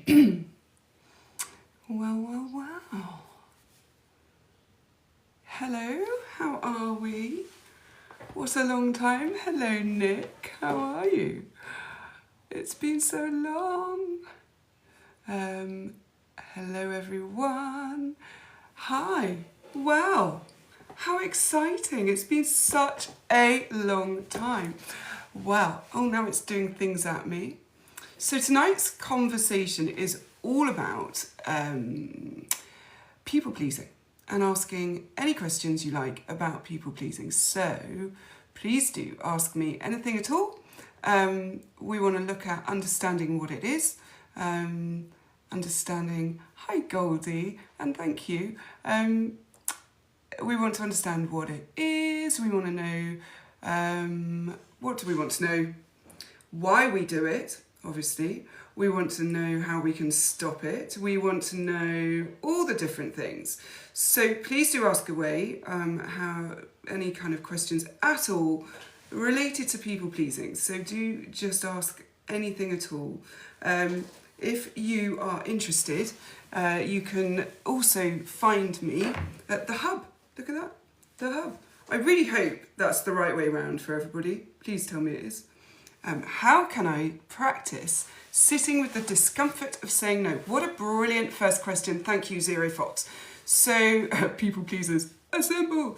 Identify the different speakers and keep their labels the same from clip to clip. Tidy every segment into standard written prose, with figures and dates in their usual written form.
Speaker 1: Well. Hello, how are we? What a long time. Hello, Nick. How are you? It's been so long. Hello, everyone. Hi. Wow. How exciting. It's been such a long time. Wow. Oh, now it's doing things at me. So tonight's conversation is all about people pleasing and asking any questions you like about people pleasing. So please do ask me anything at all. We want to look at understanding what it is, understanding, hi Goldie, and thank you. We want to understand what it is. We want to know, what do we want to know? Why we do it, obviously. We want to know how we can stop it. We want to know all the different things. So please do ask away how any kind of questions at all related to people pleasing. So do just ask anything at all. If you are interested, you can also find me at the Hub. Look at that, the Hub. I really hope that's the right way around for everybody. Please tell me it is. How can I practice sitting with the discomfort of saying no? What a brilliant first question. Thank you, Zero Fox. So, people pleasers, assemble.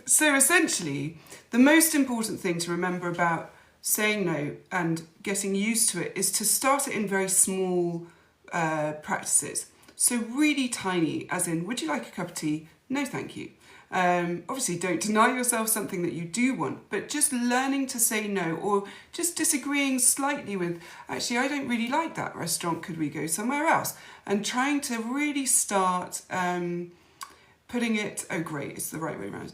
Speaker 1: So essentially, the most important thing to remember about saying no and getting used to it is to start it in very small practices. So really tiny, as in, would you like a cup of tea? No, thank you. Obviously, don't deny yourself something that you do want, but just learning to say no, or just disagreeing slightly with, actually, I don't really like that restaurant, could we go somewhere else? And trying to really start putting it, oh great, it's the right way around,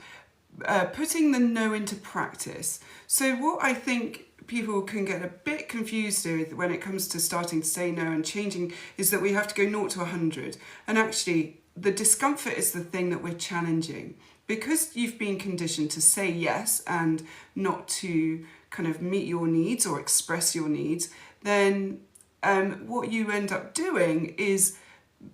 Speaker 1: putting the no into practice. So what I think people can get a bit confused with when it comes to starting to say no and changing is that we have to go 0 to 100. And actually, the discomfort is the thing that we're challenging. Because you've been conditioned to say yes and not to kind of meet your needs or express your needs, then what you end up doing is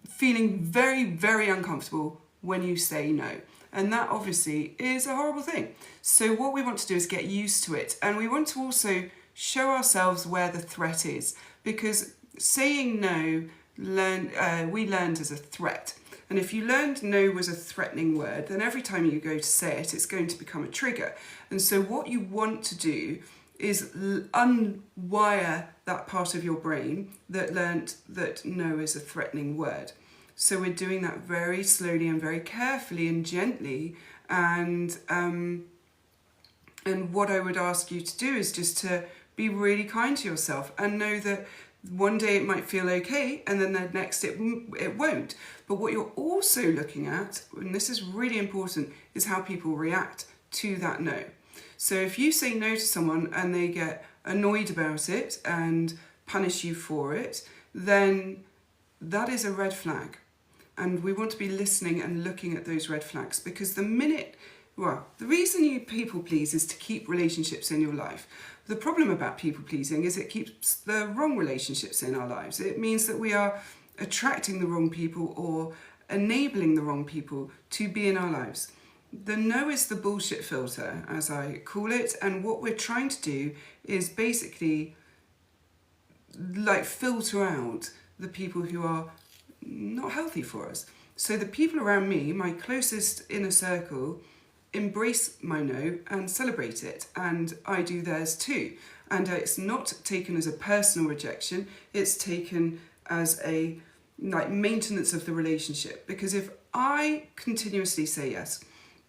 Speaker 1: feeling very, very uncomfortable when you say no. And that obviously is a horrible thing. So what we want to do is get used to it. And we want to also show ourselves where the threat is. Because saying no, we learned as a threat. And if you learned no was a threatening word, then every time you go to say it, it's going to become a trigger. And so what you want to do is unwire that part of your brain that learnt that no is a threatening word. So we're doing that very slowly and very carefully and gently. And what I would ask you to do is just to be really kind to yourself and know that one day it might feel okay, and then the next it won't. But what you're also looking at, and this is really important, is how people react to that no. So if you say no to someone and they get annoyed about it and punish you for it, then that is a red flag. And we want to be listening and looking at those red flags, because the reason you people please is to keep relationships in your life. The problem about people pleasing is it keeps the wrong relationships in our lives. It means that we are attracting the wrong people or enabling the wrong people to be in our lives. The no is the bullshit filter, as I call it. And what we're trying to do is basically like filter out the people who are not healthy for us. So the people around me, my closest inner circle, embrace my no and celebrate it, and I do theirs too. And it's not taken as a personal rejection, it's taken as a maintenance of the relationship. Because if I continuously say yes,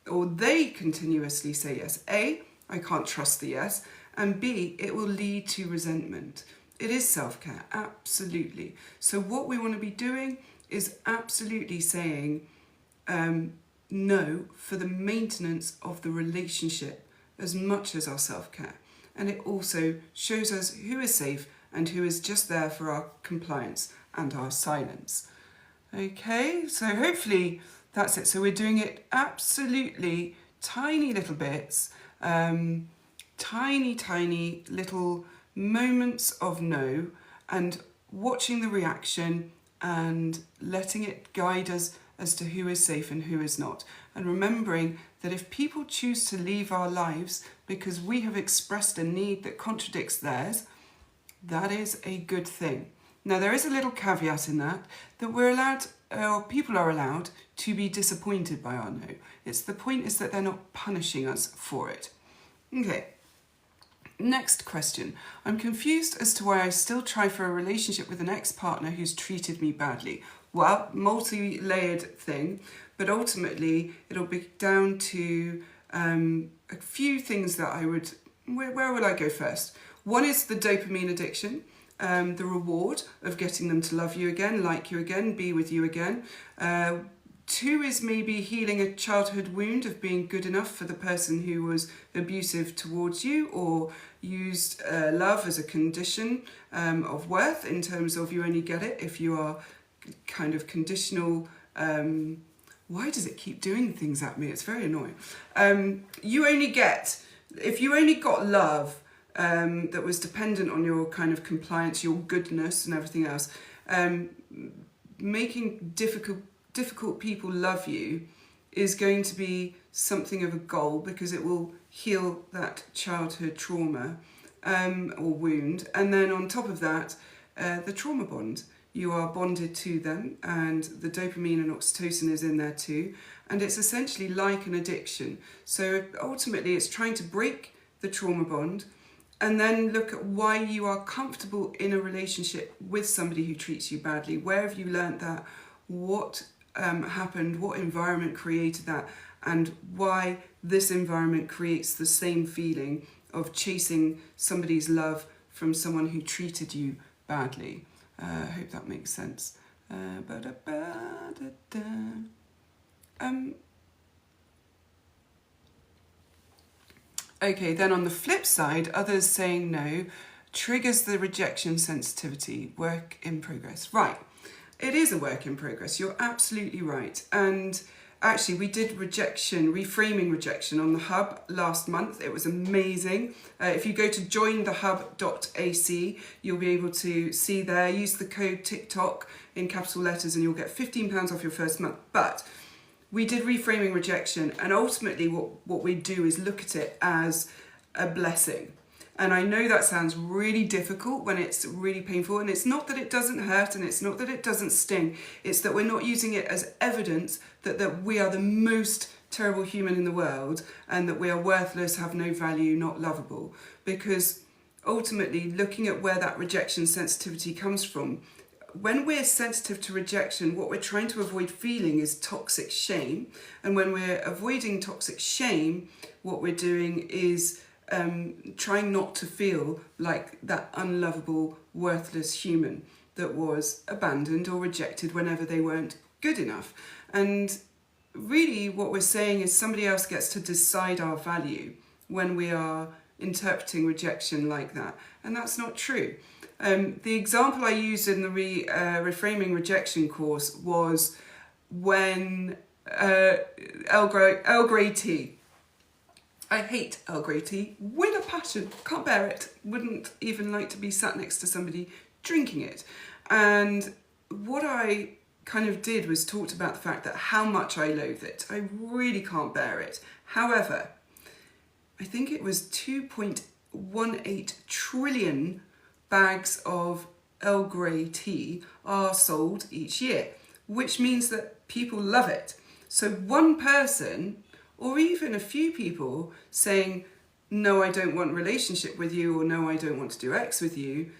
Speaker 1: or they continuously say yes, A, I can't trust the yes, and B, it will lead to resentment. It is self-care, absolutely. So what we want to be doing is absolutely saying no for the maintenance of the relationship as much as our self-care. And it also shows us who is safe and who is just there for our compliance and our silence. Okay, so hopefully that's it. So we're doing it absolutely tiny little bits, tiny little moments of no. And watching the reaction and letting it guide us as to who is safe and who is not. And remembering that if people choose to leave our lives because we have expressed a need that contradicts theirs, that is a good thing. Now, there is a little caveat in that we're allowed, or people are allowed, to be disappointed by our no. The point is that they're not punishing us for it. Okay, next question. I'm confused as to why I still try for a relationship with an ex-partner who's treated me badly. Well, multi-layered thing, but ultimately it'll be down to a few things that I would... Where would I go first? One is the dopamine addiction. The reward of getting them to love you again, like you again, be with you again. Two is maybe healing a childhood wound of being good enough for the person who was abusive towards you or used love as a condition of worth, in terms of you only get it if you are kind of conditional. Why does it keep doing things at me? It's very annoying. If you only got love that was dependent on your kind of compliance, your goodness and everything else, making difficult people love you is going to be something of a goal, because it will heal that childhood trauma or wound. And then on top of that, the trauma bond. You are bonded to them, and the dopamine and oxytocin is in there too. And it's essentially like an addiction. So ultimately it's trying to break the trauma bond and then look at why you are comfortable in a relationship with somebody who treats you badly. Where have you learnt that? What happened? What environment created that? And why this environment creates the same feeling of chasing somebody's love from someone who treated you badly. I hope that makes sense. Okay, then on the flip side, others saying no triggers the rejection sensitivity. Work in progress. Right, it is a work in progress. You're absolutely right. And actually, we did reframing rejection on the Hub last month. It was amazing. If you go to jointhehub.ac, you'll be able to see there, use the code TikTok in capital letters and you'll get £15 off your first month. But we did reframing rejection, and ultimately what we do is look at it as a blessing. And I know that sounds really difficult when it's really painful, and it's not that it doesn't hurt and it's not that it doesn't sting, it's that we're not using it as evidence that we are the most terrible human in the world and that we are worthless, have no value, not lovable. Because ultimately, looking at where that rejection sensitivity comes from, when we're sensitive to rejection, what we're trying to avoid feeling is toxic shame. And when we're avoiding toxic shame, what we're doing is trying not to feel like that unlovable, worthless human that was abandoned or rejected whenever they weren't good enough. And really what we're saying is somebody else gets to decide our value when we are interpreting rejection like that. And that's not true. The example I used in the reframing rejection course was when Earl Grey tea. I hate Earl Grey tea with a passion, can't bear it, wouldn't even like to be sat next to somebody drinking it. And what I kind of did was talked about the fact that how much I loathe it. I really can't bear it. However, I think it was 2.18 trillion bags of Earl Grey tea are sold each year, which means that people love it. So one person, or even a few people saying, no, I don't want a relationship with you, or no, I don't want to do X with you,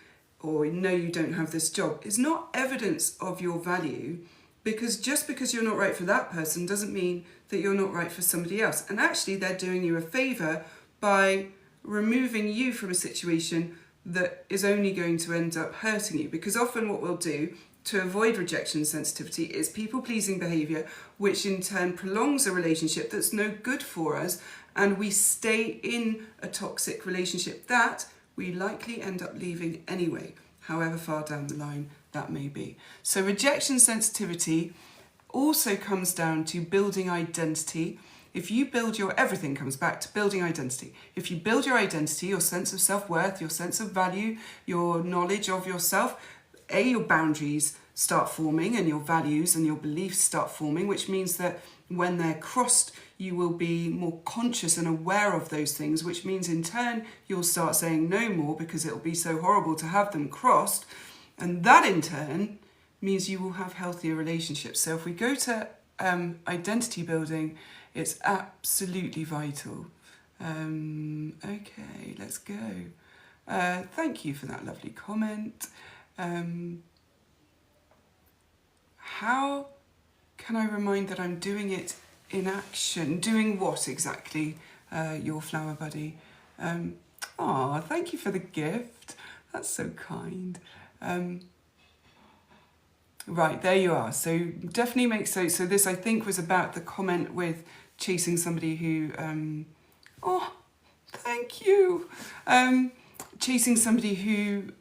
Speaker 1: or no, you don't have this job, is not evidence of your value, because just because you're not right for that person doesn't mean that you're not right for somebody else. And actually they're doing you a favour by removing you from a situation that is only going to end up hurting you. Because often what we'll do to avoid rejection sensitivity is people-pleasing behaviour, which in turn prolongs a relationship that's no good for us, and we stay in a toxic relationship that we likely end up leaving anyway, however far down the line that may be. So rejection sensitivity also comes down to building identity. If you build everything comes back to building identity. If you build your identity, your sense of self-worth, your sense of value, your knowledge of yourself, your boundaries start forming and your values and your beliefs start forming, which means that when they're crossed, you will be more conscious and aware of those things, which means in turn you'll start saying no more because it'll be so horrible to have them crossed. And that in turn means you will have healthier relationships. So if we go to identity building, it's absolutely vital. Okay, let's go. Thank you for that lovely comment. How can I remind that I'm doing it in action? Doing what exactly, your flower buddy? Thank you for the gift. That's so kind. Right, there you are. So definitely make so this, I think, was about the comment with chasing somebody who, thank you. Chasing somebody who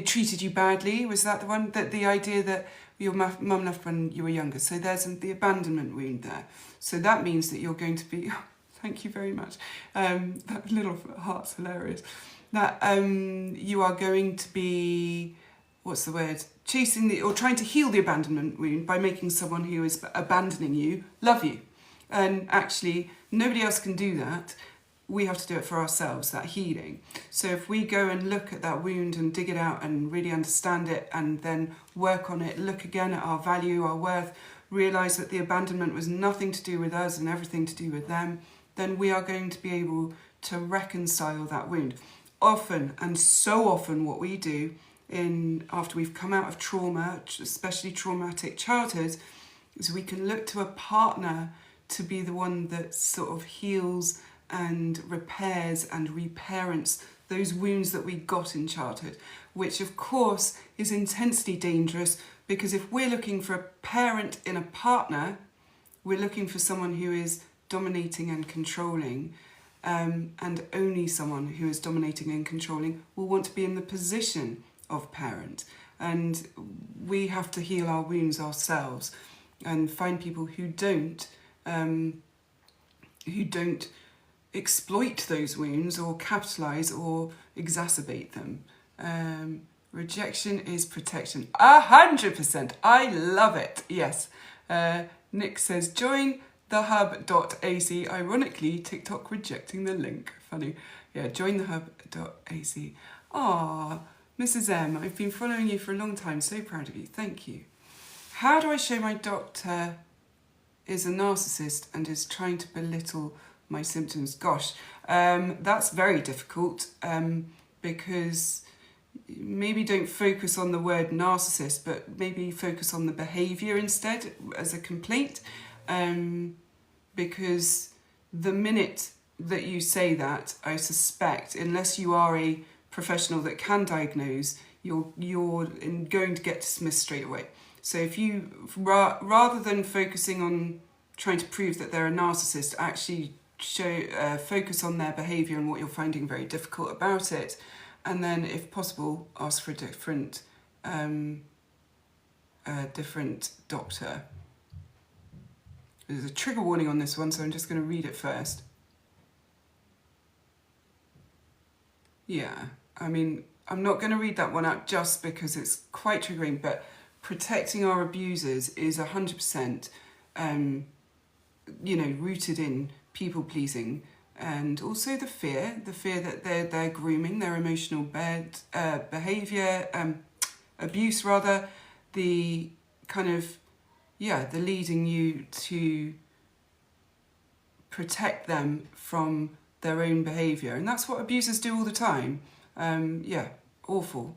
Speaker 1: treated you badly. Was that the one? That the idea that your mum left when you were younger. So there's the abandonment wound there. So that means that you're going to be, thank you very much. That little heart's hilarious. That you are going to be, what's the word? Chasing or trying to heal the abandonment wound by making someone who is abandoning you love you. And actually, nobody else can do that. We have to do it for ourselves, that healing. So if we go and look at that wound and dig it out and really understand it and then work on it, look again at our value, our worth, realise that the abandonment was nothing to do with us and everything to do with them, then we are going to be able to reconcile that wound. Often, and so often, what we do after we've come out of trauma, especially traumatic childhood, is we can look to a partner to be the one that sort of heals and repairs and reparents those wounds that we got in childhood, which of course is intensely dangerous, because if we're looking for a parent in a partner, we're looking for someone who is dominating and controlling, and only someone who is dominating and controlling will want to be in the position of parent. And we have to heal our wounds ourselves and find people who don't exploit those wounds or capitalise or exacerbate them. Rejection is protection. 100%. I love it. Yes. Nick says, join thehub.ac. Ironically, TikTok rejecting the link. Funny. Yeah, join thehub.ac. Mrs. M, I've been following you for a long time. So proud of you. Thank you. How do I show my doctor is a narcissist and is trying to belittle my symptoms? Gosh, that's very difficult, because maybe don't focus on the word narcissist, but maybe focus on the behaviour instead as a complaint, because the minute that you say that, I suspect, unless you are a professional that can diagnose, you're going to get dismissed straight away. So if you, rather than focusing on trying to prove that they're a narcissist, actually focus on their behaviour and what you're finding very difficult about it, and then, if possible, ask for a different doctor. There's a trigger warning on this one, so I'm just going to read it first. Yeah, I mean, I'm not going to read that one out just because it's quite triggering, but protecting our abusers is 100%, rooted in people pleasing, and also the fear that they're grooming their emotional behaviour, abuse rather, the kind of, the leading you to protect them from their own behaviour. And that's what abusers do all the time. Awful.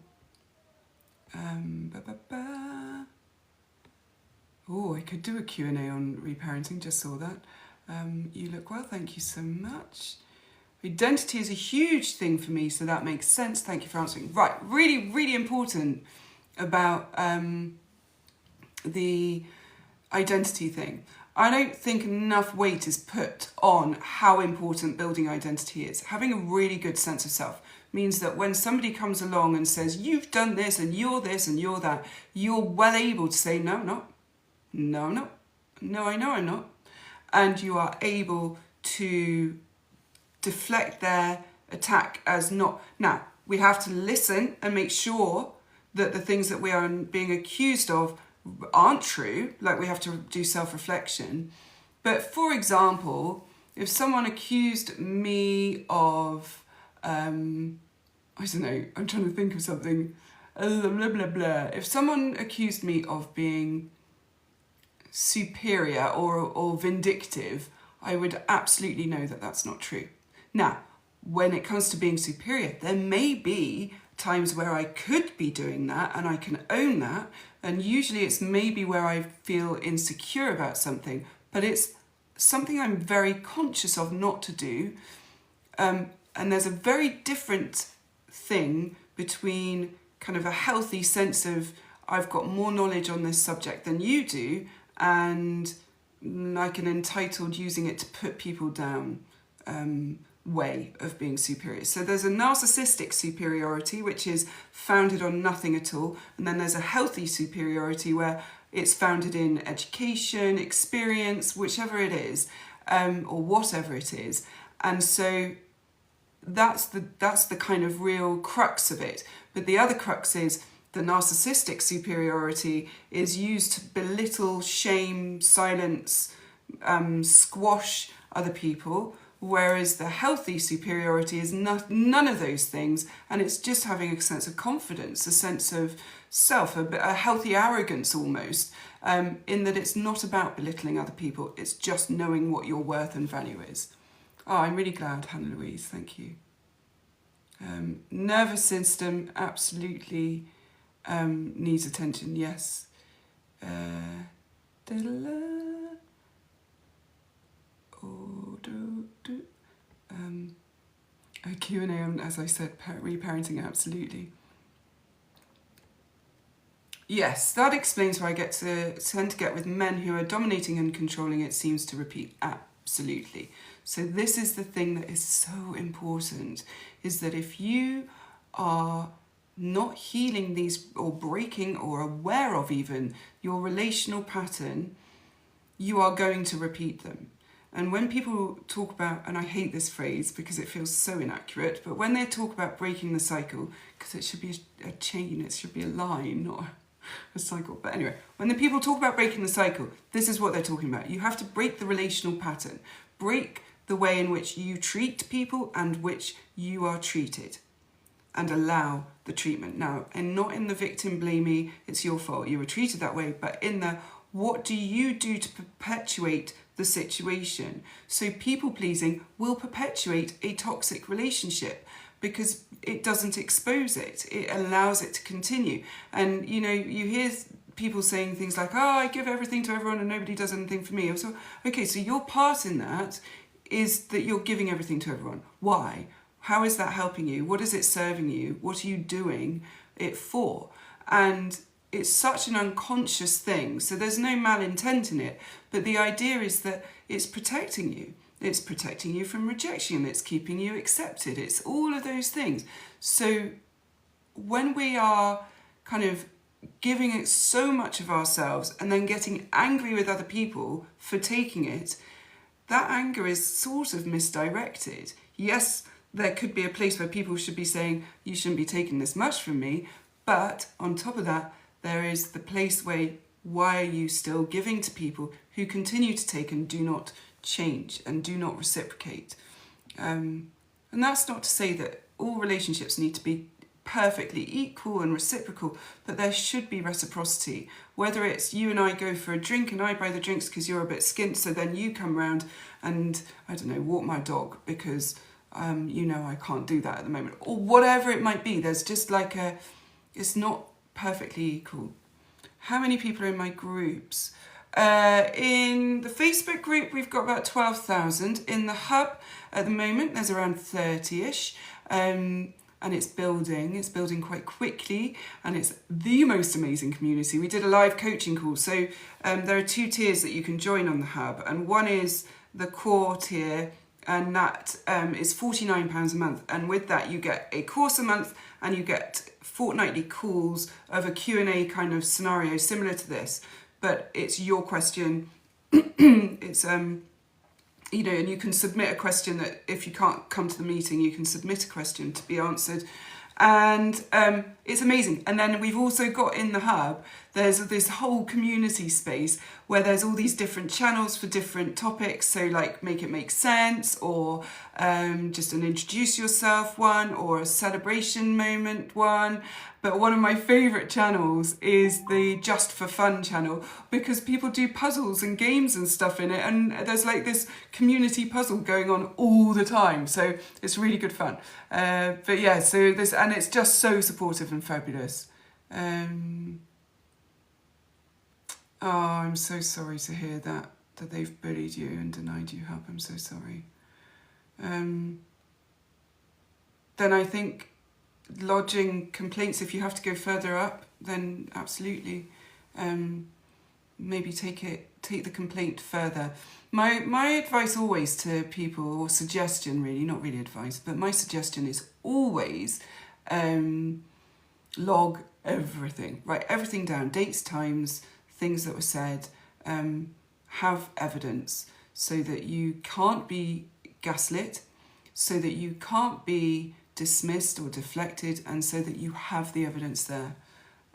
Speaker 1: I could do a Q&A on reparenting, just saw that. You look well, thank you so much. Identity is a huge thing for me, so that makes sense. Thank you for answering. Right, really, really important about the identity thing. I don't think enough weight is put on how important building identity is. Having a really good sense of self means that when somebody comes along and says, you've done this and you're that, you're well able to say, no, I'm not. No, I'm not. No, I know I'm not. And you are able to deflect their attack as not. Now, we have to listen and make sure that the things that we are being accused of aren't true, like we have to do self-reflection. But for example, if someone accused me of, I don't know, I'm trying to think of something, blah, blah, blah, blah. If someone accused me of being superior or vindictive, I would absolutely know that that's not true. Now, when it comes to being superior, there may be times where I could be doing that and I can own that, and usually it's maybe where I feel insecure about something, but it's something I'm very conscious of not to do. And there's a very different thing between kind of a healthy sense of I've got more knowledge on this subject than you do, and like an entitled using it to put people down way of being superior. So there's a narcissistic superiority, which is founded on nothing at all. And then there's a healthy superiority where it's founded in education, experience, whichever it is, or whatever it is. And so that's the kind of real crux of it. But the other crux is the narcissistic superiority is used to belittle, shame, silence, squash other people, whereas the healthy superiority is none of those things, and it's just having a sense of confidence, a sense of self, a healthy arrogance almost, in that it's not about belittling other people, it's just knowing what your worth and value is. Oh, I'm really glad, Hannah Louise, thank you. Nervous system absolutely needs attention, yes. A Q&A, as I said, reparenting, absolutely. Yes, that explains why I tend to get with men who are dominating and controlling, it seems to repeat. Absolutely. So this is the thing that is so important, is that if you are not healing these or breaking or aware of even your relational pattern, you are going to repeat them. And when people talk about, and I hate this phrase because it feels so inaccurate, but when they talk about breaking the cycle, because it should be a chain, it should be a line, not a cycle. But anyway, when the people talk about breaking the cycle, this is what they're talking about. You have to break the relational pattern, break the way in which you treat people and which you are treated, and allow the treatment. Now, and not in the victim blamey, it's your fault, you were treated that way, but in the what do you do to perpetuate the situation? So people pleasing will perpetuate a toxic relationship because it doesn't expose it. It allows it to continue. And you know, you hear people saying things like, oh, I give everything to everyone and nobody does anything for me. So, okay, so your part in that is that you're giving everything to everyone. Why? How is that helping you? What is it serving you? What are you doing it for? And it's such an unconscious thing, so there's no malintent in it, but the idea is that it's protecting you. It's protecting you from rejection, it's keeping you accepted, it's all of those things. So when we are kind of giving it so much of ourselves and then getting angry with other people for taking it, that anger is sort of misdirected. Yes, there could be a place where people should be saying, you shouldn't be taking this much from me, but on top of that, there is the place where, why are you still giving to people who continue to take and do not change and do not reciprocate? And that's not to say that all relationships need to be perfectly equal and reciprocal, but there should be reciprocity. Whether it's you and I go for a drink and I buy the drinks because you're a bit skint, so then you come round and, I don't know, walk my dog because, you know, I can't do that at the moment. Or whatever it might be, there's just like it's not perfectly equal. How many people are in my groups? In the Facebook group, we've got about 12,000. In the hub, at the moment, there's around 30-ish. And it's building quite quickly, and it's the most amazing community. We did a live coaching call, so there are 2 tiers that you can join on the hub, and one is the core tier, and that is £49 a month, and with that you get a course a month and you get fortnightly calls of a Q&A kind of scenario similar to this, but it's your question. It's you know, and you can submit a question that if you can't come to the meeting, you can submit a question to be answered. And it's amazing. And then we've also got in the hub, there's this whole community space where there's all these different channels for different topics. So like Make It Make Sense, or just an introduce yourself one, or a celebration moment one. But one of my favourite channels is the Just for Fun channel, because people do puzzles and games and stuff in it, and there's like this community puzzle going on all the time. So it's really good fun. But yeah, so this, and it's just so supportive and fabulous. Oh, I'm so sorry to hear that they've bullied you and denied you help. I'm so sorry. Then I think lodging complaints, if you have to go further up, then absolutely, maybe take the complaint further. My advice always to people, or suggestion really, not really advice, but my suggestion is always log everything, write everything down, dates, times, things that were said, have evidence, so that you can't be gaslit, so that you can't be dismissed or deflected, and so that you have the evidence there.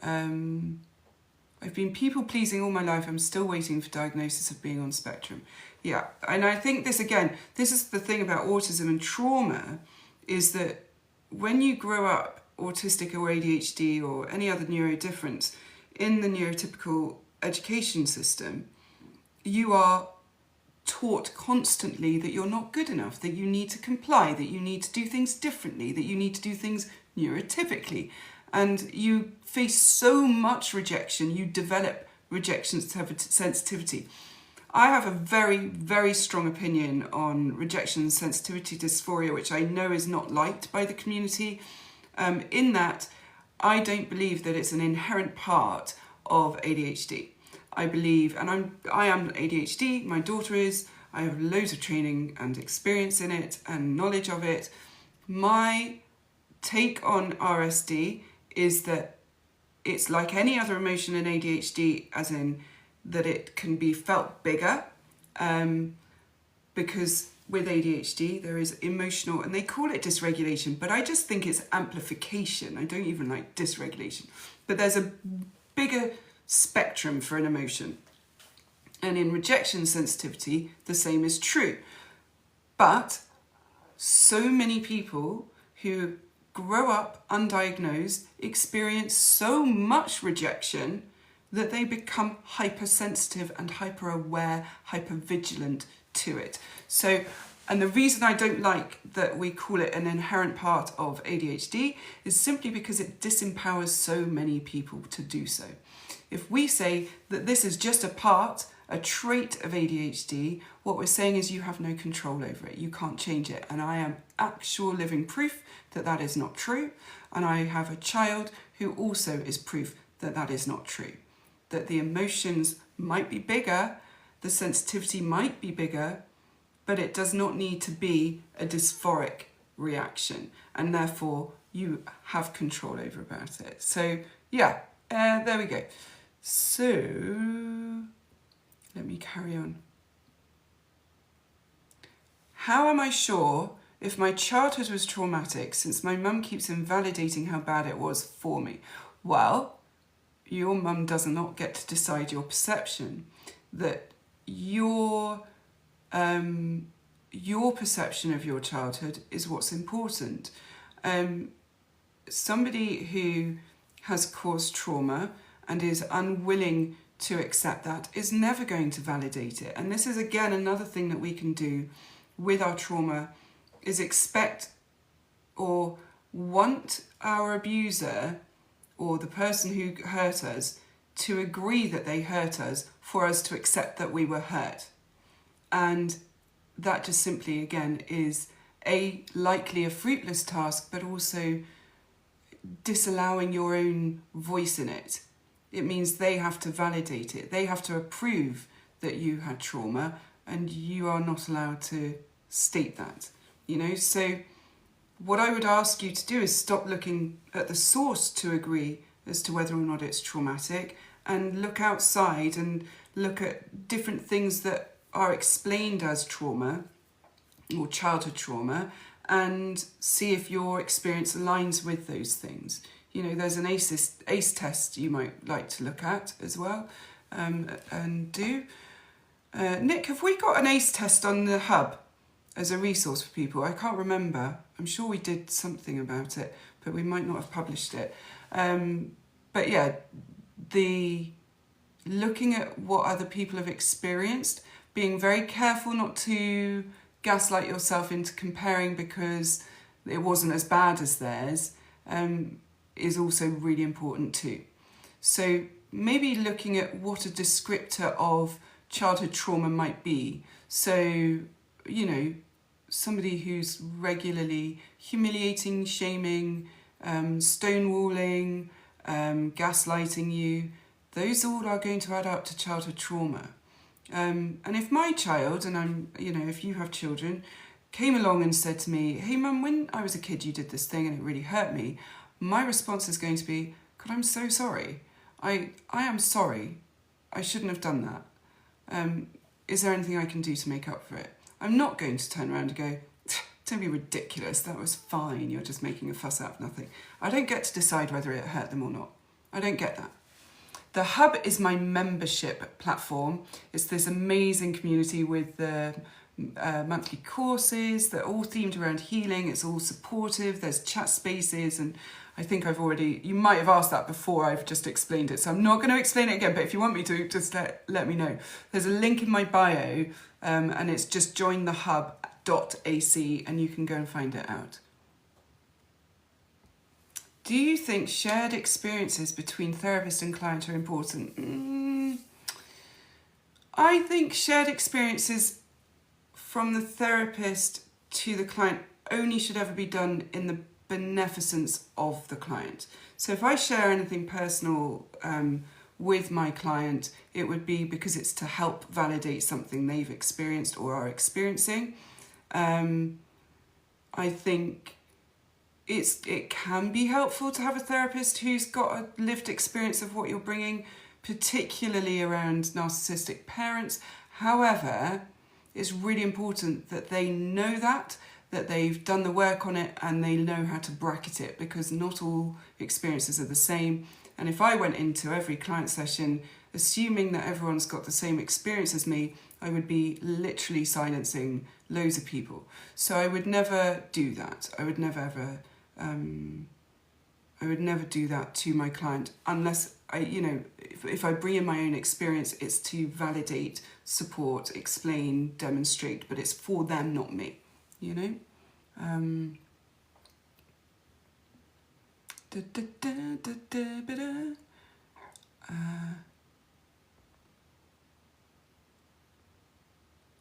Speaker 1: I've been people pleasing all my life. I'm still waiting for diagnosis of being on spectrum. Yeah, and I think this is the thing about autism and trauma, is that when you grow up autistic or ADHD or any other neurodifference in the neurotypical education system, you are taught constantly that you're not good enough, that you need to comply, that you need to do things differently, that you need to do things neurotypically. And you face so much rejection, you develop rejection sensitivity. I have a very, very strong opinion on rejection sensitivity dysphoria, which I know is not liked by the community, in that I don't believe that it's an inherent part of ADHD. I believe, and I am ADHD, my daughter is, I have loads of training and experience in it and knowledge of it. My take on RSD is that it's like any other emotion in ADHD, as in that it can be felt bigger, because with ADHD there is emotional, and they call it dysregulation, but I just think it's amplification. I don't even like dysregulation. But there's a bigger spectrum for an emotion. And in rejection sensitivity, the same is true. But so many people who grow up undiagnosed experience so much rejection that they become hypersensitive and hyper-aware, hyper-vigilant to it. So, and the reason I don't like that we call it an inherent part of ADHD is simply because it disempowers so many people to do so. If we say that this is just a trait of ADHD, what we're saying is you have no control over it. You can't change it. And I am actual living proof that that is not true. And I have a child who also is proof that that is not true. That the emotions might be bigger, the sensitivity might be bigger, but it does not need to be a dysphoric reaction. And therefore, you have control over about it. So, yeah, there we go. So, let me carry on. How am I sure if my childhood was traumatic, since my mum keeps invalidating how bad it was for me? Well, your mum does not get to decide your perception. That your perception of your childhood is what's important. Somebody who has caused trauma and is unwilling to accept that is never going to validate it. And this is, again, another thing that we can do with our trauma, is expect or want our abuser or the person who hurt us to agree that they hurt us for us to accept that we were hurt. And that just simply, again, is likely a fruitless task, but also disallowing your own voice in it. It means they have to validate it. They have to approve that you had trauma, and you are not allowed to state that, you know? So what I would ask you to do is stop looking at the source to agree as to whether or not it's traumatic, and look outside and look at different things that are explained as trauma or childhood trauma, and see if your experience aligns with those things. You know, there's an ACE test you might like to look at as well, and do. Nick, have we got an ACE test on the hub as a resource for people? I can't remember. I'm sure we did something about it, but we might not have published it. But yeah, the looking at what other people have experienced, being very careful not to gaslight yourself into comparing because it wasn't as bad as theirs, is also really important too. So maybe looking at what a descriptor of childhood trauma might be. So, you know, somebody who's regularly humiliating, shaming, stonewalling, gaslighting you, those all are going to add up to childhood trauma. And if my child, and I'm, you know, if you have children, came along and said to me, hey mum, when I was a kid you did this thing and it really hurt me, my response is going to be, God, I'm so sorry. I am sorry. I shouldn't have done that. Is there anything I can do to make up for it? I'm not going to turn around and go, don't be ridiculous, that was fine, you're just making a fuss out of nothing. I don't get to decide whether it hurt them or not. I don't get that. The Hub is my membership platform. It's this amazing community with monthly courses that are all themed around healing. It's all supportive, there's chat spaces, and I think you might have asked that before, I've just explained it, so I'm not going to explain it again, but if you want me to, just let me know. There's a link in my bio, and it's just jointhehub.ac, and you can go and find it out. Do you think shared experiences between therapist and client are important? I think shared experiences from the therapist to the client only should ever be done in the beneficence of the client. So if I share anything personal with my client, it would be because it's to help validate something they've experienced or are experiencing. I think it can be helpful to have a therapist who's got a lived experience of what you're bringing, particularly around narcissistic parents. However, it's really important that they know that they've done the work on it and they know how to bracket it, because not all experiences are the same. And if I went into every client session assuming that everyone's got the same experience as me, I would be literally silencing loads of people. So I would never do that. I would never ever do that to my client unless if I bring in my own experience, it's to validate, support, explain, demonstrate, but it's for them, not me,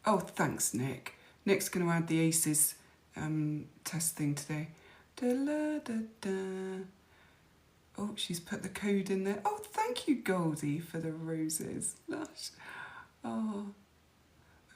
Speaker 1: Oh, thanks, Nick. Nick's going to add the ACEs test thing today. Oh, she's put the code in there. Oh, thank you, Goldie, for the roses. Lush. Oh,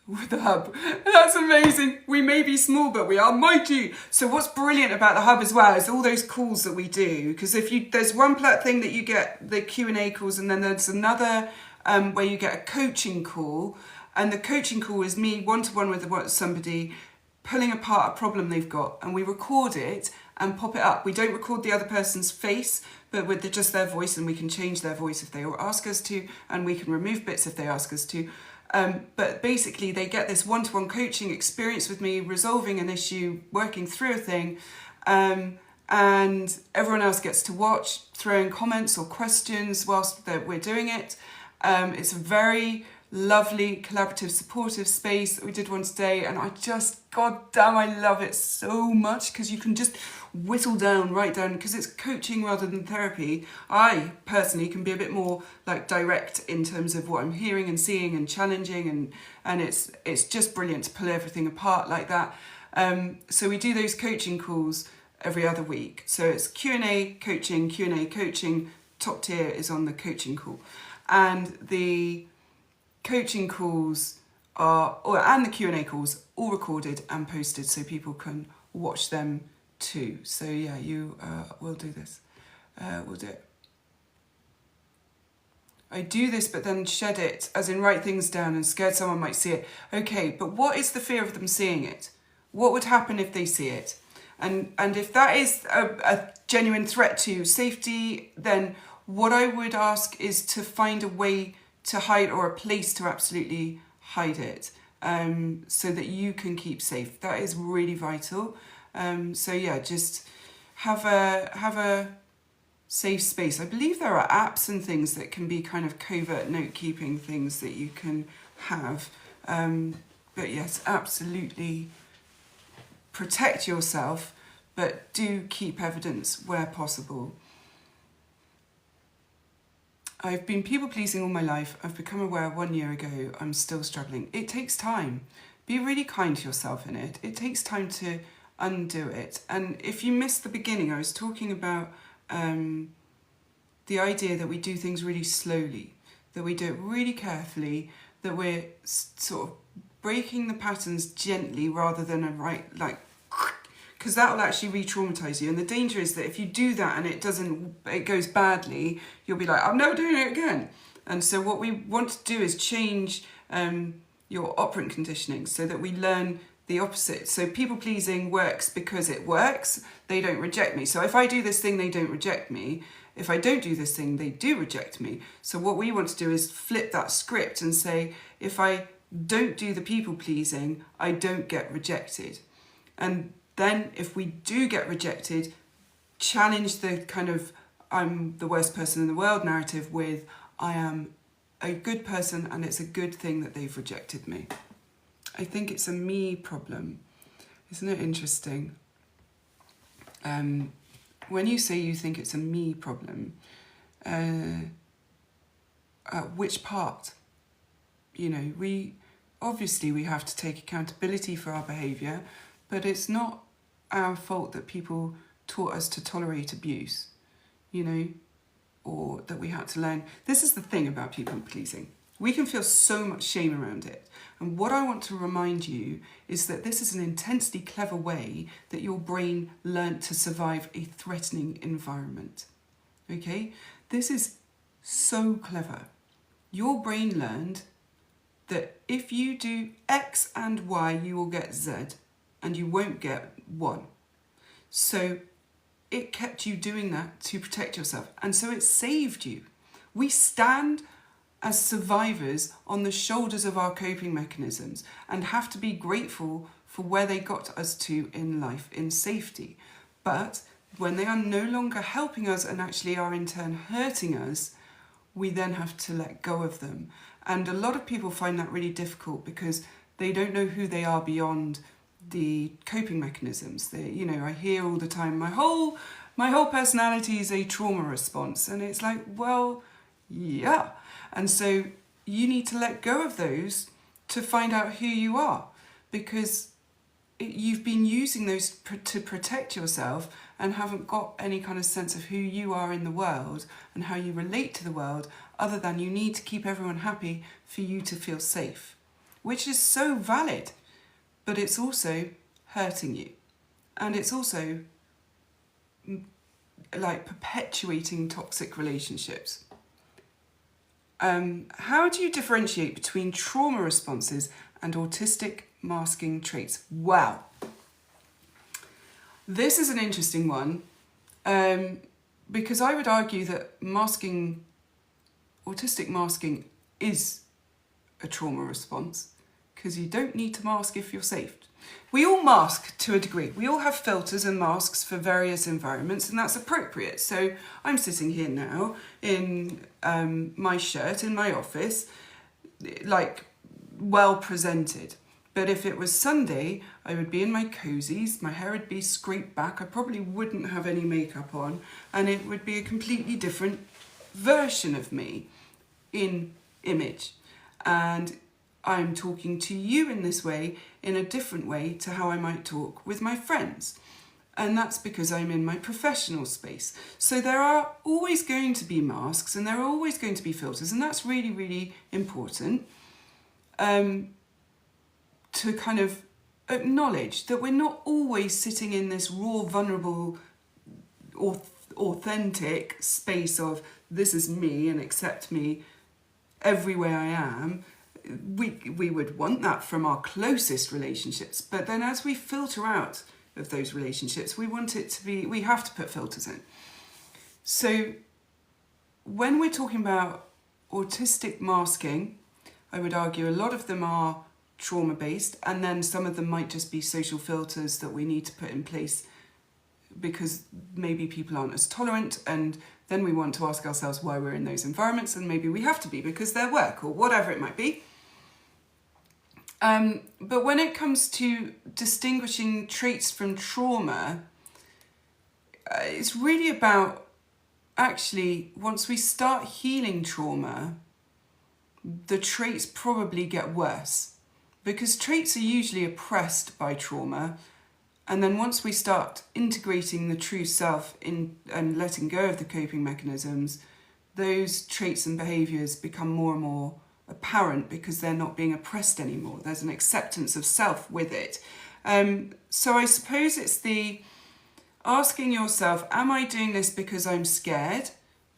Speaker 1: with the hub. That's amazing. We may be small, but we are mighty. So what's brilliant about the hub as well is all those calls that we do. Because there's one thing that you get the Q&A calls, and then there's another where you get a coaching call. And the coaching call is me one-to-one with somebody pulling apart a problem they've got, and we record it and pop it up. We don't record the other person's face, but with just their voice, and we can change their voice if they ask us to, and we can remove bits if they ask us to. But basically they get this one-to-one coaching experience with me, resolving an issue, working through a thing, and everyone else gets to watch, throw in comments or questions whilst we're doing it. It's a very lovely, collaborative, supportive space that we did one today, and goddamn, I love it so much because you can just whittle down, write down, because it's coaching rather than therapy. I personally can be a bit more direct in terms of what I'm hearing and seeing and challenging, and it's just brilliant to pull everything apart like that. So we do those coaching calls every other week. So it's Q&A, coaching, top tier is on the coaching call. And the coaching calls and the Q&A calls all recorded and posted so people can watch them too. So yeah, we'll do this. We'll do it. I do this but then shed it, as in write things down and scared someone might see it. Okay, but what is the fear of them seeing it? What would happen if they see it? And if that is a genuine threat to safety, then what I would ask is to find a way to hide, or a place to absolutely hide it, so that you can keep safe. That is really vital. So yeah, just have a safe space. I believe there are apps and things that can be kind of covert note-keeping things that you can have. But yes, absolutely protect yourself, but do keep evidence where possible. I've been people-pleasing all my life. I've become aware 1 year ago. I'm still struggling. It takes time. Be really kind to yourself in it. It takes time to undo it. And if you missed the beginning, I was talking about the idea that we do things really slowly, that we do it really carefully, that we're sort of breaking the patterns gently rather than because that will actually re-traumatize you. And the danger is that if you do that and it goes badly, you'll be like, I'm never doing it again. And so what we want to do is change your operant conditioning so that we learn the opposite. So people pleasing works because it works. They don't reject me. So if I do this thing, they don't reject me. If I don't do this thing, they do reject me. So what we want to do is flip that script and say, if I don't do the people pleasing, I don't get rejected. And then if we do get rejected, challenge the kind of I'm the worst person in the world narrative with I am a good person and it's a good thing that they've rejected me. I think it's a me problem. Isn't it interesting? When you say you think it's a me problem, which part? You know, we have to take accountability for our behaviour, but it's not our fault that people taught us to tolerate abuse, you know, or that we had to learn. This is the thing about people pleasing. We can feel so much shame around it. And what I want to remind you is that this is an intensely clever way that your brain learnt to survive a threatening environment. Okay? This is so clever. Your brain learned that if you do X and Y, you will get Z, and you won't get 1. So it kept you doing that to protect yourself. And so it saved you. We stand as survivors on the shoulders of our coping mechanisms and have to be grateful for where they got us to in life in safety. But when they are no longer helping us and actually are in turn hurting us, we then have to let go of them. And a lot of people find that really difficult because they don't know who they are beyond the coping mechanisms. I hear all the time, my whole personality is a trauma response. And it's like, well, yeah. And so you need to let go of those to find out who you are, because you've been using those to protect yourself and haven't got any kind of sense of who you are in the world and how you relate to the world, other than you need to keep everyone happy for you to feel safe, which is so valid, but it's also hurting you. And it's also like perpetuating toxic relationships. How do you differentiate between trauma responses and autistic masking traits? Wow. This is an interesting one, because I would argue that autistic masking is a trauma response, because you don't need to mask if you're safe. We all mask to a degree. We all have filters and masks for various environments, and that's appropriate. So I'm sitting here now in my shirt in my office, like well presented. But if it was Sunday, I would be in my cozies, my hair would be scraped back, I probably wouldn't have any makeup on, and it would be a completely different version of me in image. And I'm talking to you in this way, in a different way to how I might talk with my friends. And that's because I'm in my professional space. So there are always going to be masks and there are always going to be filters, and that's really, really important to kind of acknowledge that we're not always sitting in this raw, vulnerable, authentic space of this is me and accept me every way I am. we would want that from our closest relationships, but then as we filter out of those relationships, we have to put filters in. So when we're talking about autistic masking, I would argue a lot of them are trauma-based, and then some of them might just be social filters that we need to put in place because maybe people aren't as tolerant, and then we want to ask ourselves why we're in those environments, and maybe we have to be because they're work or whatever it might be. But when it comes to distinguishing traits from trauma, it's really about, actually, once we start healing trauma, the traits probably get worse, because traits are usually oppressed by trauma. And then once we start integrating the true self in and letting go of the coping mechanisms, those traits and behaviours become more and more apparent because they're not being oppressed anymore. There's an acceptance of self with it. So I suppose it's the asking yourself, am I doing this because I'm scared,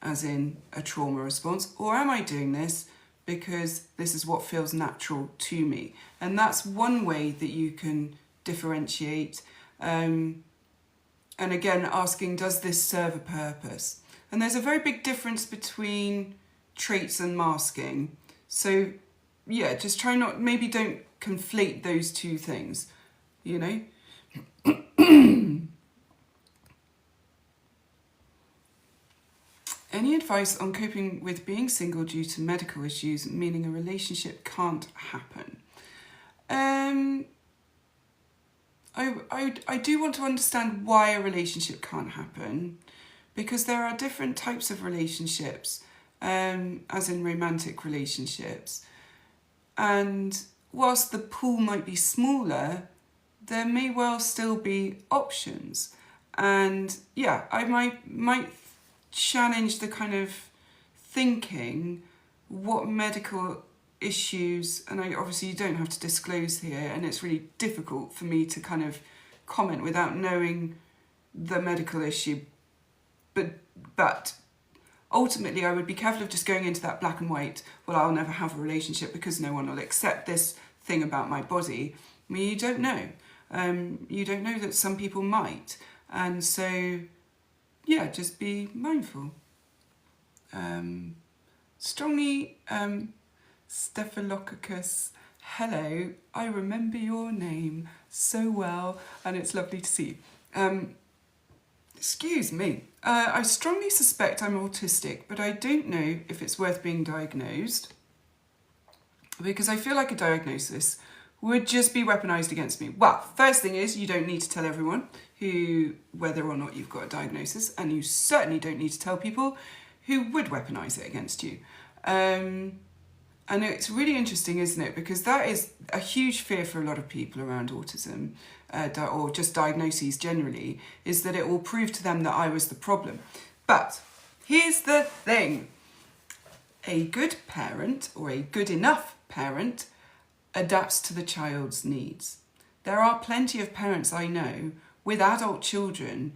Speaker 1: as in a trauma response, or am I doing this because this is what feels natural to me? And that's one way that you can differentiate. And again, asking, does this serve a purpose? And there's a very big difference between traits and masking. So yeah, just try not, maybe don't conflate those two things, you know? Any advice on coping with being single due to medical issues, meaning a relationship can't happen? I do want to understand why a relationship can't happen, because there are different types of relationships, as in romantic relationships. And whilst the pool might be smaller, there may well still be options. And yeah, I might challenge the kind of thinking, what medical issues, and obviously you don't have to disclose here, and it's really difficult for me to kind of comment without knowing the medical issue, but ultimately I would be careful of just going into that black and white, well, I'll never have a relationship because no one will accept this thing about my body. I mean, you don't know. You don't know that some people might, and so yeah, just be mindful. Strongly Staphylococcus, hello, I remember your name so well, and it's lovely to see you. Excuse me. I strongly suspect I'm autistic, but I don't know if it's worth being diagnosed, because I feel like a diagnosis would just be weaponised against me. Well, first thing is, you don't need to tell everyone whether or not you've got a diagnosis, and you certainly don't need to tell people who would weaponise it against you. And it's really interesting, isn't it? Because that is a huge fear for a lot of people around autism, or just diagnoses generally, is that it will prove to them that I was the problem. But here's the thing. A good parent, or a good enough parent, adapts to the child's needs. There are plenty of parents I know with adult children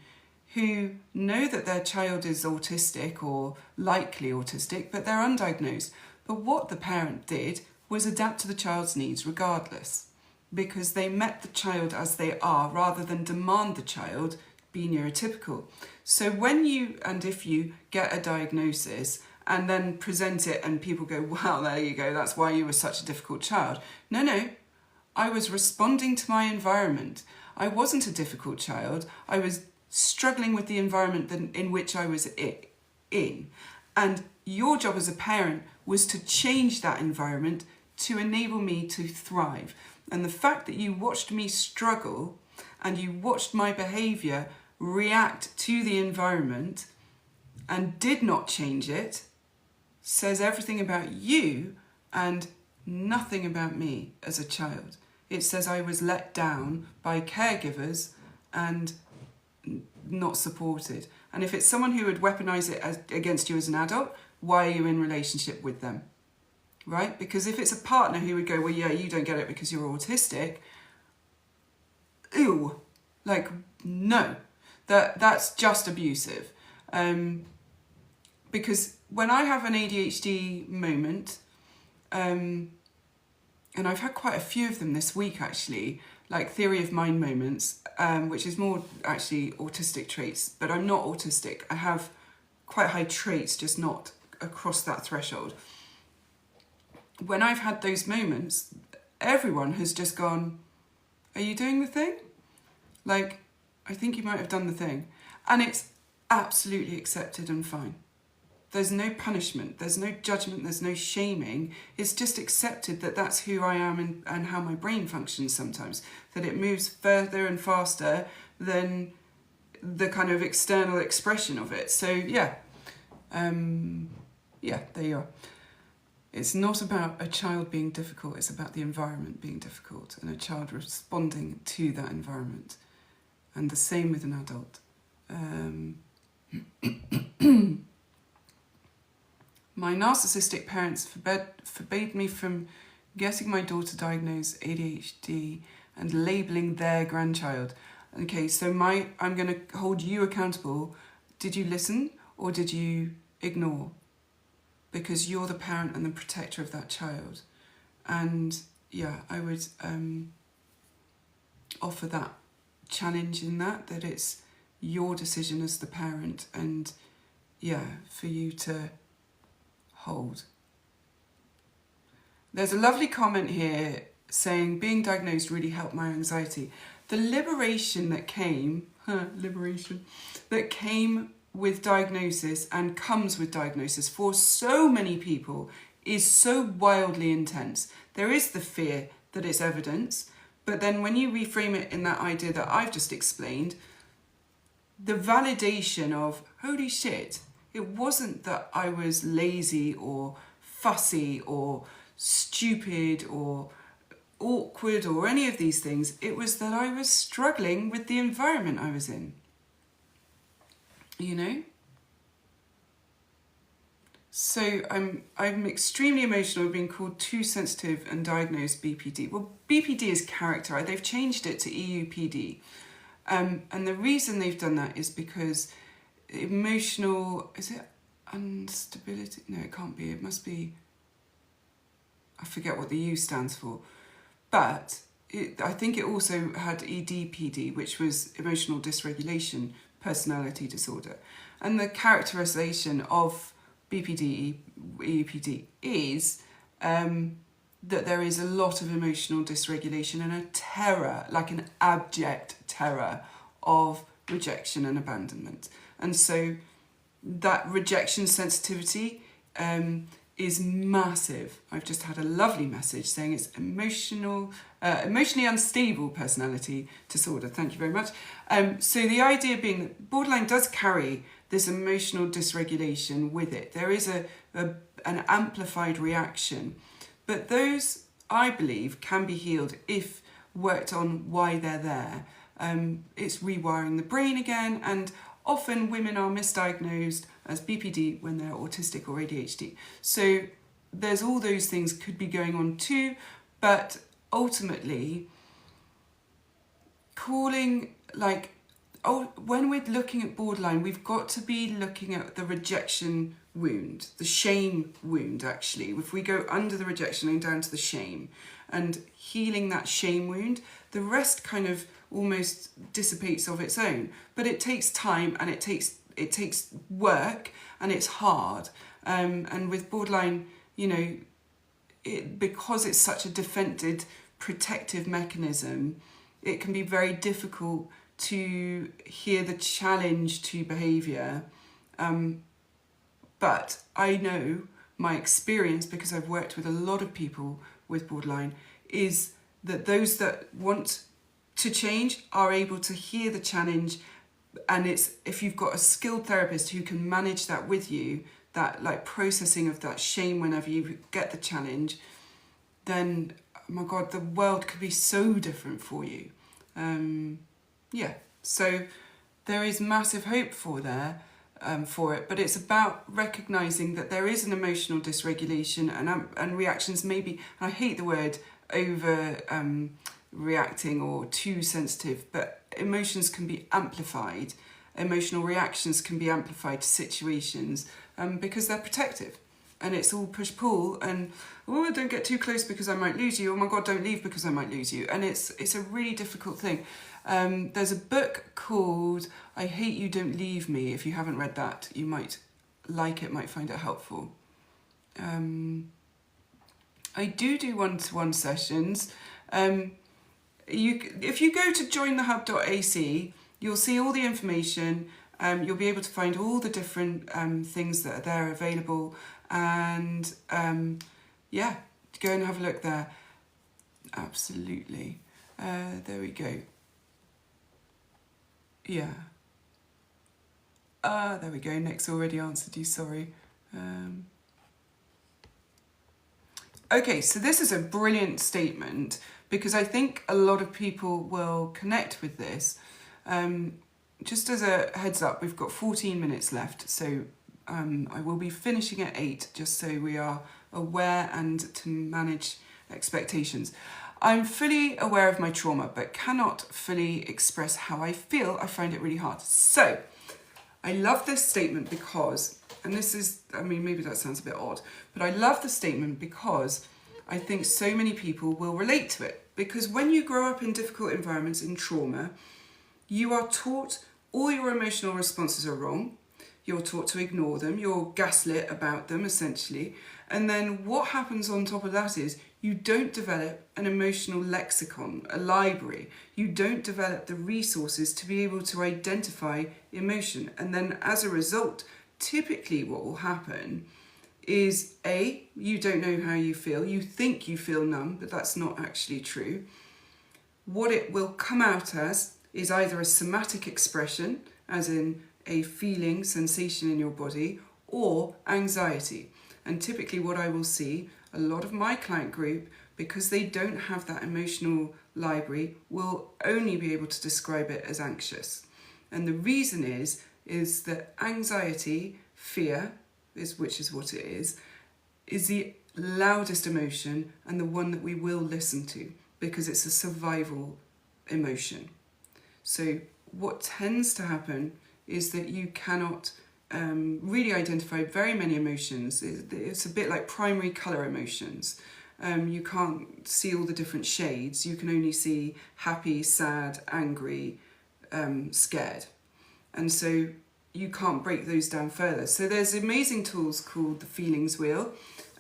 Speaker 1: who know that their child is autistic or likely autistic, but they're undiagnosed. But what the parent did was adapt to the child's needs regardless, because they met the child as they are rather than demand the child be neurotypical. So when you, and if you get a diagnosis and then present it and people go, wow, there you go, that's why you were such a difficult child. No, I was responding to my environment. I wasn't a difficult child. I was struggling with the environment in which I was in. And your job as a parent was to change that environment to enable me to thrive. And the fact that you watched me struggle and you watched my behaviour react to the environment and did not change it says everything about you and nothing about me as a child. It says I was let down by caregivers and not supported. And if it's someone who would weaponize it against you as an adult, why are you in relationship with them? Right? Because if it's a partner who would go, well, yeah, you don't get it because you're autistic, ew, like, no, that's just abusive. Because when I have an ADHD moment, and I've had quite a few of them this week actually, like theory of mind moments, which is more actually autistic traits, but I'm not autistic. I have quite high traits, just not across that threshold. When I've had those moments, everyone has just gone, are you doing the thing? Like, I think you might have done the thing. And it's absolutely accepted and fine. There's no punishment, there's no judgment, there's no shaming. It's just accepted that that's who I am and how my brain functions sometimes. That it moves further and faster than the kind of external expression of it. So yeah, yeah, there you are. It's not about a child being difficult, it's about the environment being difficult and a child responding to that environment. And the same with an adult. My narcissistic parents forbade me from getting my daughter diagnosed ADHD and labelling their grandchild. Okay, so I'm going to hold you accountable. Did you listen or did you ignore? Because you're the parent and the protector of that child. And yeah, I would offer that challenge in that it's your decision as the parent, and yeah, for you to hold. There's a lovely comment here saying being diagnosed really helped my anxiety. The liberation that came, that came with diagnosis and comes with diagnosis for so many people is so wildly intense. There is the fear that it's evidence, but then when you reframe it in that idea that I've just explained, the validation of, holy shit, it wasn't that I was lazy or fussy or stupid or awkward or any of these things. It was that I was struggling with the environment I was in. You know? So I'm extremely emotional being called too sensitive and diagnosed BPD. Well, BPD is character. They've changed it to EUPD. And the reason they've done that is because emotional, is it instability? No, it can't be. It must be, I forget what the U stands for. But I think it also had EDPD, which was emotional dysregulation personality disorder. And the characterization of BPD, EUPD is that there is a lot of emotional dysregulation and a terror, like an abject terror of rejection and abandonment. And so that rejection sensitivity is massive. I've just had a lovely message saying it's emotionally unstable personality disorder. Thank you very much. So the idea being that borderline does carry this emotional dysregulation with it. There is an amplified reaction. But those, I believe, can be healed if worked on why they're there. It's rewiring the brain again, and often women are misdiagnosed as BPD when they're autistic or ADHD. So there's all those things could be going on too, but ultimately calling, like, when we're looking at borderline, we've got to be looking at the rejection wound, the shame wound actually. If we go under the rejection and down to the shame and healing that shame wound, the rest kind of almost dissipates of its own. But it takes time and it takes work and it's hard. And with borderline, you know, because it's such a defended protective mechanism, it can be very difficult to hear the challenge to behaviour. But I know my experience, because I've worked with a lot of people with borderline, is that those that want to change are able to hear the challenge. And it's, if you've got a skilled therapist who can manage that with you, that like processing of that shame whenever you get the challenge, then, oh my God, the world could be so different for you. Yeah, so there is massive hope for it, but it's about recognising that there is an emotional dysregulation and reactions maybe, and I hate the word over reacting or too sensitive, but emotions can be amplified. Emotional reactions can be amplified to situations because they're protective. and it's all push-pull and, oh, don't get too close because I might lose you. Oh my God, don't leave because I might lose you. And it's a really difficult thing. There's a book called I Hate You, Don't Leave Me. If you haven't read that, you might like it, might find it helpful. I do one-to-one sessions. If you go to jointhehub.ac, you'll see all the information. You'll be able to find all the different things that are there available, and yeah, go and have a look there. Absolutely. There we go. Yeah. There we go. Nick's already answered you, sorry. Okay, so this is a brilliant statement because I think a lot of people will connect with this. Just as a heads up, we've got 14 minutes left, so I will be finishing at 8, just so we are aware and to manage expectations. I'm fully aware of my trauma, but cannot fully express how I feel. I find it really hard. So, I love this statement because, and this is, I mean, maybe that sounds a bit odd, but I love the statement because I think so many people will relate to it. Because when you grow up in difficult environments, in trauma, you are taught all your emotional responses are wrong. You're taught to ignore them. You're gaslit about them, essentially. And then what happens on top of that is you don't develop an emotional lexicon, a library. You don't develop the resources to be able to identify emotion. And then as a result, typically what will happen is A, you don't know how you feel. You think you feel numb, but that's not actually true. What it will come out as is either a somatic expression, as in a feeling, sensation in your body, or anxiety. And typically what I will see, a lot of my client group, because they don't have that emotional library, will only be able to describe it as anxious. And the reason is that anxiety, fear, which is what it is the loudest emotion and the one that we will listen to because it's a survival emotion. So what tends to happen is that you cannot really identify very many emotions. It's a bit like primary colour emotions. You can't see all the different shades. You can only see happy, sad, angry, scared. And so you can't break those down further. So there's amazing tools called the feelings wheel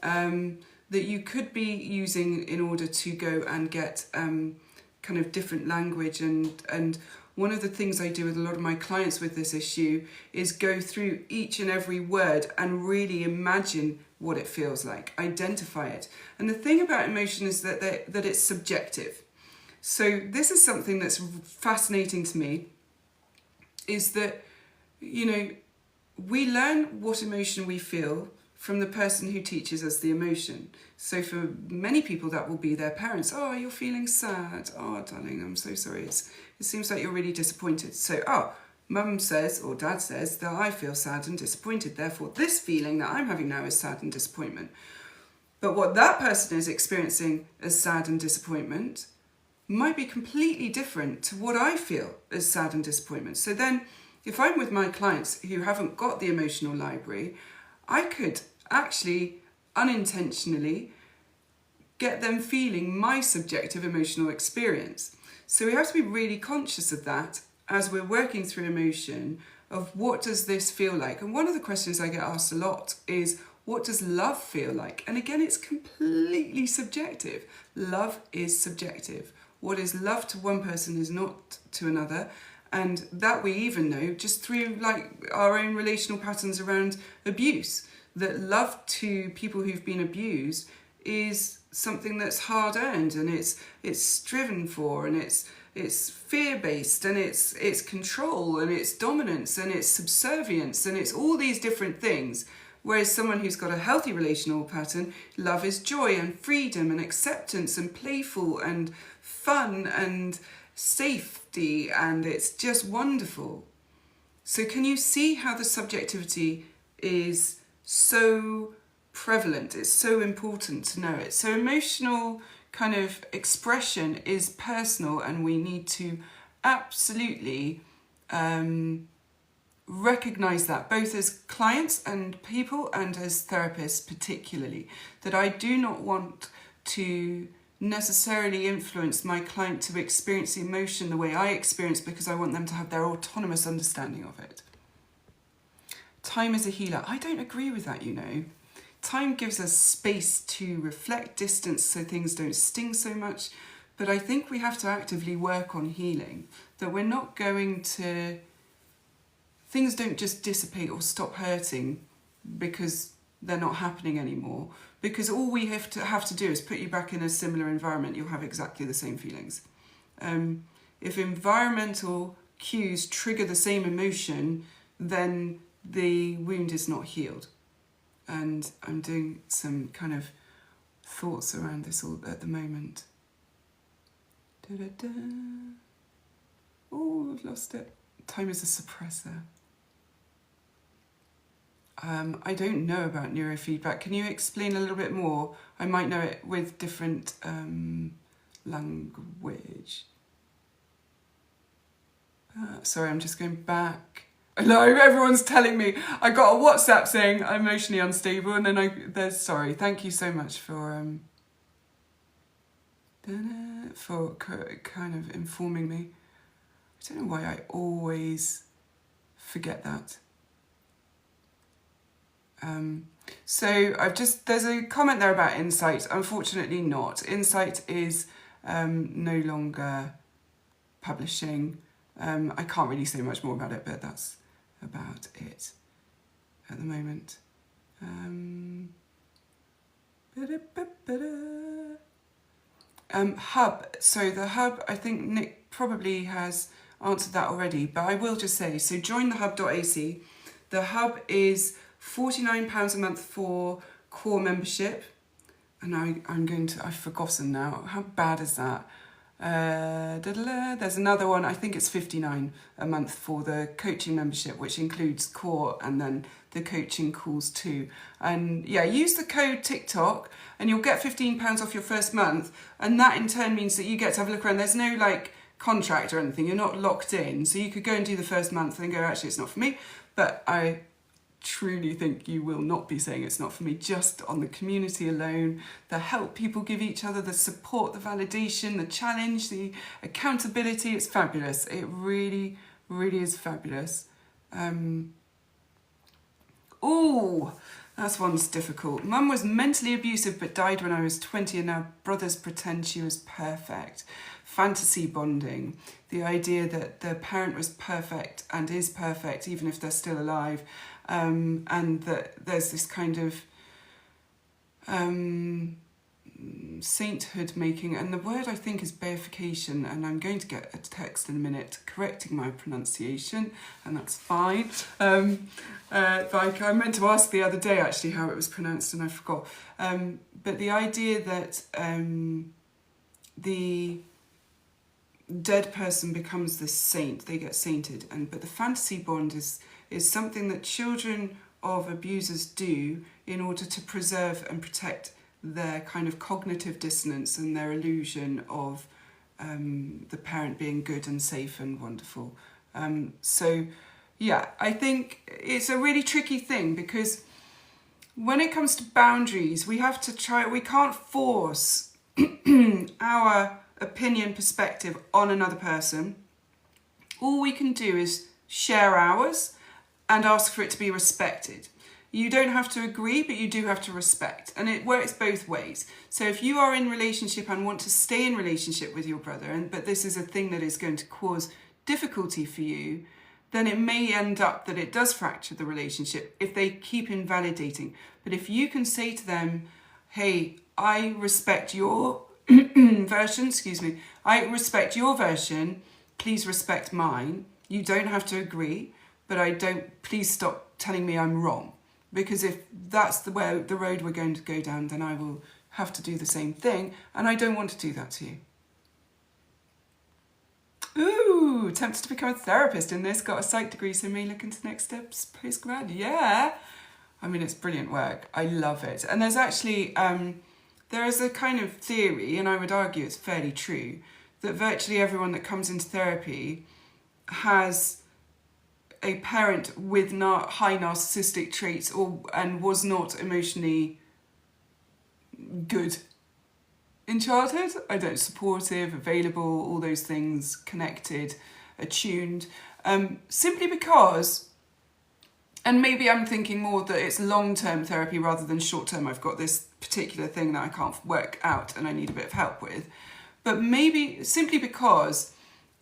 Speaker 1: that you could be using in order to go and get kind of different language. And one of the things I do with a lot of my clients with this issue is go through each and every word and really imagine what it feels like, identify it. And the thing about emotion is that it's subjective. So this is something that's fascinating to me, is that, you know, we learn what emotion we feel from the person who teaches us the emotion. So for many people that will be their parents. Oh, you're feeling sad. Oh, darling, I'm so sorry. It seems like you're really disappointed. So, oh, mum says or dad says that I feel sad and disappointed. Therefore, this feeling that I'm having now is sad and disappointment. But what that person is experiencing as sad and disappointment might be completely different to what I feel as sad and disappointment. So then, if I'm with my clients who haven't got the emotional library, I could actually unintentionally get them feeling my subjective emotional experience. So we have to be really conscious of that as we're working through emotion, of what does this feel like? And one of the questions I get asked a lot is, what does love feel like? And again, it's completely subjective. Love is subjective. What is love to one person is not to another. And that we even know just through like our own relational patterns around abuse, that love to people who've been abused is something that's hard earned, and it's striven for, and it's fear-based, and it's control, and it's dominance, and it's subservience, and it's all these different things. Whereas someone who's got a healthy relational pattern, love is joy and freedom and acceptance and playful and fun and safety, and it's just wonderful. So can you see how the subjectivity is so prevalent? It's so important to know it. So emotional kind of expression is personal, and we need to absolutely recognize that both as clients and people and as therapists particularly, that I do not want to necessarily influence my client to experience the emotion the way I experience, because I want them to have their autonomous understanding of it. Time is a healer. I don't agree with that, you know. Time gives us space to reflect, distance, so things don't sting so much. But I think we have to actively work on healing, that we're not going to... Things don't just dissipate or stop hurting because they're not happening anymore. Because all we have to do is put you back in a similar environment, you'll have exactly the same feelings. If environmental cues trigger the same emotion, then the wound is not healed. And I'm doing some kind of thoughts around this all at the moment. Da-da-da. Oh, I've lost it. Time is a suppressor. I don't know about neurofeedback. Can you explain a little bit more? I might know it with different language. Sorry, I'm just going back. No, everyone's telling me. I got a WhatsApp saying I'm emotionally unstable, and then sorry. Thank you so much for kind of informing me. I don't know why I always forget that. So there's a comment there about Insight. Unfortunately not. Insight is no longer publishing. I can't really say much more about it, but that's about it at the moment. Hub. So the Hub, I think Nick probably has answered that already, but I will just say, so join the hub.ac. The Hub is £49 a month for core membership. And I've forgotten now. How bad is that? There's another one, I think it's £59 a month for the coaching membership, which includes core and then the coaching calls too. And yeah, use the code TikTok and you'll get £15 off your first month. And that in turn means that you get to have a look around. There's no like contract or anything. You're not locked in. So you could go and do the first month and go, actually, it's not for me. But I truly think you will not be saying it's not for me, just on the community alone, the help people give each other, the support, the validation, the challenge, the accountability. It's fabulous. It really, really is fabulous. Oh, that one's difficult. Mum was mentally abusive but died when I was 20, and now brothers pretend she was perfect. Fantasy bonding, the idea that the parent was perfect and is perfect even if they're still alive, and that there's this kind of sainthood making, and the word I think is beification, and I'm going to get a text in a minute correcting my pronunciation, and that's fine. Like I meant to ask the other day actually how it was pronounced and I forgot. But the idea that the dead person becomes this saint, they get sainted, but the fantasy bond is something that children of abusers do in order to preserve and protect their kind of cognitive dissonance and their illusion of the parent being good and safe and wonderful. So yeah, I think it's a really tricky thing, because when it comes to boundaries, we have to try, we can't force our opinion, perspective on another person. All we can do is share ours and ask for it to be respected. You don't have to agree, but you do have to respect. And it works both ways. So if you are in relationship and want to stay in relationship with your brother, but this is a thing that is going to cause difficulty for you, then it may end up that it does fracture the relationship if they keep invalidating. But if you can say to them, hey, I respect your version, I respect your version, please respect mine. You don't have to agree, but please stop telling me I'm wrong. Because if that's the road we're going to go down, then I will have to do the same thing, and I don't want to do that to you. Ooh, tempted to become a therapist in this, got a psych degree, so may look into next steps post-grad. Yeah, I mean, it's brilliant work. I love it. And there's actually, there is a kind of theory, and I would argue it's fairly true, that virtually everyone that comes into therapy has a parent with high narcissistic traits and was not emotionally good in childhood. I don't supportive, available, all those things, connected, attuned, simply because, and maybe I'm thinking more that it's long-term therapy rather than short-term. I've got this particular thing that I can't work out and I need a bit of help with. But maybe simply because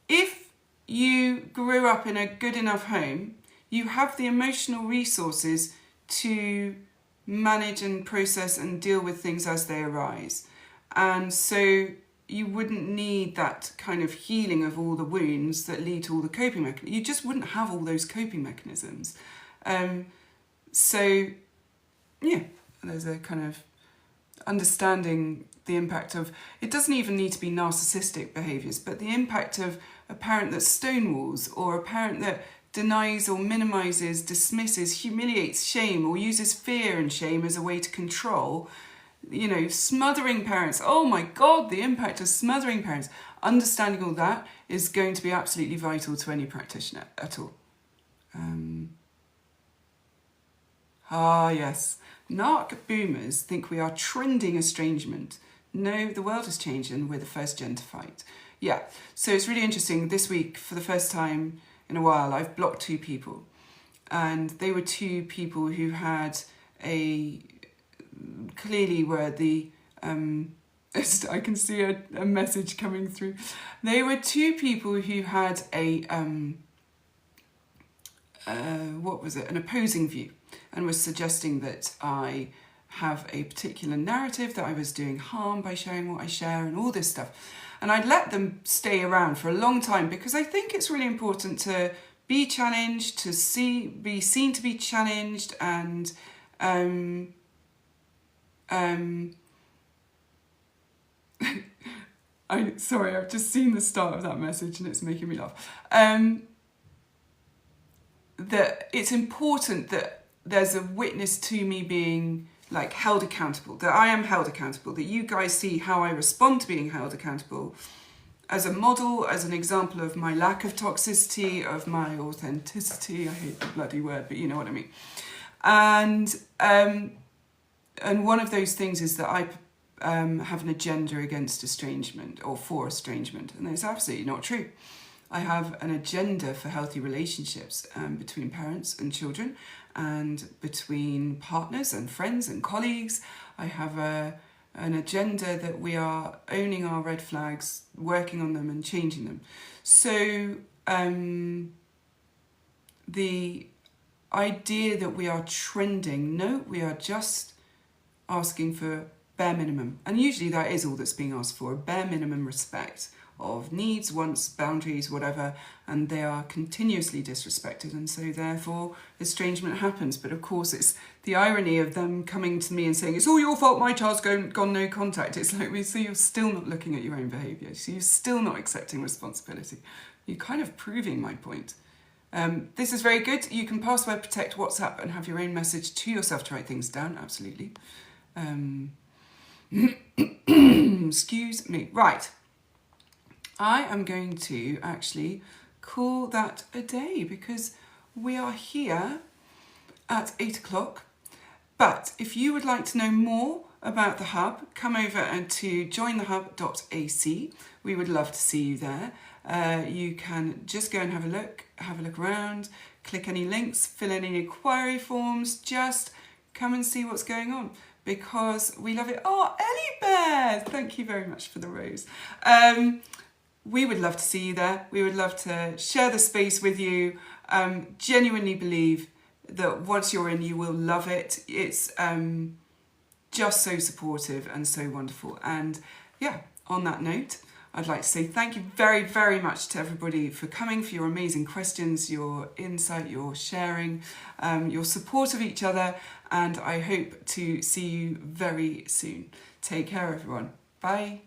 Speaker 1: if you grew up in a good enough home, you have the emotional resources to manage and process and deal with things as they arise. And so you wouldn't need that kind of healing of all the wounds that lead to all the coping mechanisms. You just wouldn't have all those coping mechanisms. So, yeah, there's a kind of understanding the impact of, it doesn't even need to be narcissistic behaviours, but the impact of a parent that stonewalls, or a parent that denies or minimises, dismisses, humiliates, shame, or uses fear and shame as a way to control. You know, smothering parents. Oh my God, the impact of smothering parents. Understanding all that is going to be absolutely vital to any practitioner at all. Yes. Narc boomers think we are trending estrangement. No, the world has changed and we're the first gen to fight. Yeah, so it's really interesting. This week, for the first time in a while, I've blocked 2 people. And they were 2 people who had clearly were the, I can see a message coming through. They were 2 people who had an opposing view, and was suggesting that I have a particular narrative, that I was doing harm by sharing what I share and all this stuff. And I'd let them stay around for a long time because I think it's really important to be challenged, to be seen to be challenged, and sorry, I've just seen the start of that message and it's making me laugh. That it's important that there's a witness to me being like held accountable, that I am held accountable, that you guys see how I respond to being held accountable as a model, as an example of my lack of toxicity, of my authenticity. I hate the bloody word, but you know what I mean. And one of those things is that I have an agenda against estrangement or for estrangement, and it's absolutely not true. I have an agenda for healthy relationships between parents and children, and between partners and friends and colleagues. I have an agenda that we are owning our red flags, working on them and changing them. So the idea that we are trending, no, we are just asking for bare minimum. And usually that is all that's being asked for, a bare minimum respect of needs, wants, boundaries, whatever, and they are continuously disrespected, and so therefore estrangement happens. But of course it's the irony of them coming to me and saying, it's all your fault, my child's gone no contact. It's like, so you're still not looking at your own behaviour, so you're still not accepting responsibility. You're kind of proving my point. This is very good. You can password protect WhatsApp and have your own message to yourself to write things down, absolutely. Excuse me. Right. I am going to actually call that a day because we are here at 8 o'clock. But if you would like to know more about the Hub, come over to jointhehub.ac. We would love to see you there. You can just go and have a look around, click any links, fill in any inquiry forms, just come and see what's going on because we love it. Oh, Ellie Bear, thank you very much for the rose. We would love to see you there. We would love to share the space with you. Genuinely believe that once you're in, you will love it. It's just so supportive and so wonderful. And yeah, on that note, I'd like to say thank you very, very much to everybody for coming, for your amazing questions, your insight, your sharing, your support of each other. And I hope to see you very soon. Take care, everyone. Bye.